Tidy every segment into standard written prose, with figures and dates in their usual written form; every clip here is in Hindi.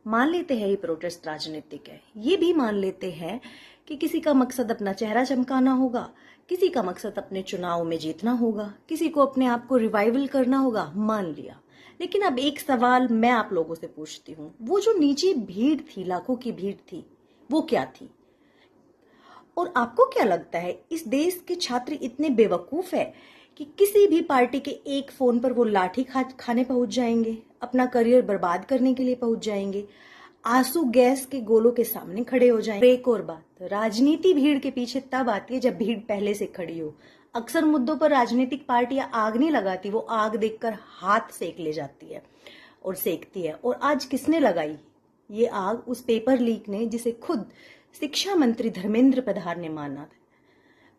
मान लेते हैं ये प्रोटेस्ट राजनीतिक है, ये भी मान लेते हैं कि किसी का मकसद अपना चेहरा चमकाना होगा, किसी का मकसद अपने चुनाव में जीतना होगा, किसी को अपने आप को रिवाइवल करना होगा, मान लिया। लेकिन अब एक सवाल मैं आप लोगों से पूछती हूँ, वो जो नीचे भीड़ थी, लाखों की भीड़ थी, वो क्या थी? और आपको क्या लगता है इस देश के छात्र इतने बेवकूफ है कि किसी भी पार्टी के एक फोन पर वो लाठी खाने पहुंच जाएंगे, अपना करियर बर्बाद करने के लिए पहुंच जाएंगे, आंसू गैस के गोलों के सामने खड़े हो जाएंगे? एक और बात, राजनीति भीड़ के पीछे तब आती है जब भीड़ पहले से खड़ी हो। अक्सर मुद्दों पर राजनीतिक पार्टियां आग नहीं लगाती, वो आग देखकर हाथ सेक ले जाती है और सेकती है। और आज किसने लगाई ये आग? उस पेपर लीक ने, जिसे खुद शिक्षा मंत्री धर्मेंद्र प्रधान ने माना था।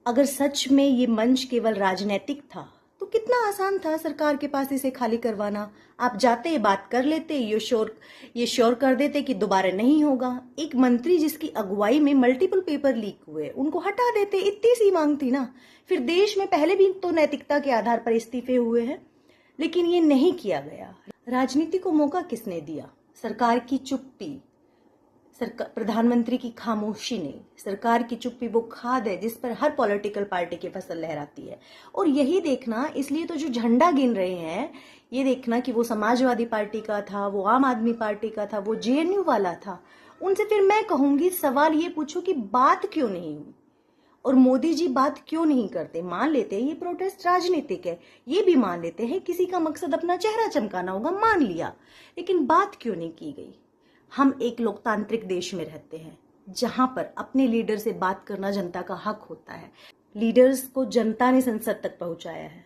अगर सच में ये मंच केवल राजनीतिक था तो कितना आसान था सरकार के पास इसे खाली करवाना। आप जाते, बात कर लेते, ये श्योर कर देते कि दोबारा नहीं होगा। एक मंत्री जिसकी अगुवाई में मल्टीपल पेपर लीक हुए, उनको हटा देते, इतनी सी मांग थी ना। फिर देश में पहले भी तो नैतिकता के आधार पर इस्तीफे हुए हैं, लेकिन ये नहीं किया गया। राजनीति को मौका किसने दिया? सरकार की चुप्पी, प्रधानमंत्री की खामोशी ने। सरकार की चुप्पी वो खाद है जिस पर हर पॉलिटिकल पार्टी की फसल लहराती है। और यही देखना, इसलिए तो जो झंडा गिन रहे हैं, ये देखना कि वो समाजवादी पार्टी का था, वो आम आदमी पार्टी का था, वो जेएनयू वाला था। उनसे फिर मैं कहूंगी, सवाल ये पूछो कि बात क्यों नहीं हुई और मोदी जी बात क्यों नहीं करते? मान लेते हैं ये प्रोटेस्ट राजनीतिक है, ये भी मान लेते हैं किसी का मकसद अपना चेहरा चमकाना होगा, मान लिया, लेकिन बात क्यों नहीं की गई? हम एक लोकतांत्रिक देश में रहते हैं जहां पर अपने लीडर से बात करना जनता का हक होता है। लीडर्स को जनता ने संसद तक पहुंचाया है।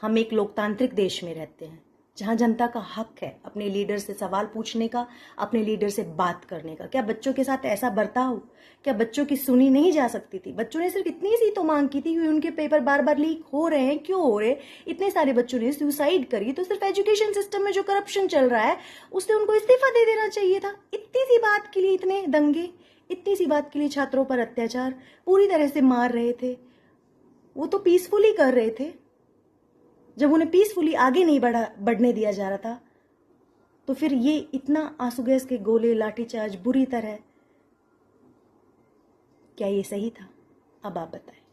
हम एक लोकतांत्रिक देश में रहते हैं जहां जनता का हक है अपने लीडर से सवाल पूछने का, अपने लीडर से बात करने का। क्या बच्चों के साथ ऐसा बर्ताव? क्या बच्चों की सुनी नहीं जा सकती थी? बच्चों ने सिर्फ इतनी सी तो मांग की थी कि उनके पेपर बार बार लीक हो रहे हैं, क्यों हो रहे? इतने सारे बच्चों ने सुसाइड करी, तो सिर्फ एजुकेशन सिस्टम में जो करप्शन चल रहा है उससे उनको इस्तीफा दे देना चाहिए था। इतनी सी बात के लिए इतने दंगे, इतनी सी बात के लिए छात्रों पर अत्याचार, पूरी तरह से मार रहे थे। वो तो पीसफुली कर रहे थे। जब उन्हें पीसफुली आगे नहीं बढ़ने दिया जा रहा था, तो फिर ये इतना आंसू गैस के गोले, लाठीचार्ज, बुरी तरह, क्या ये सही था? अब आप बताएं।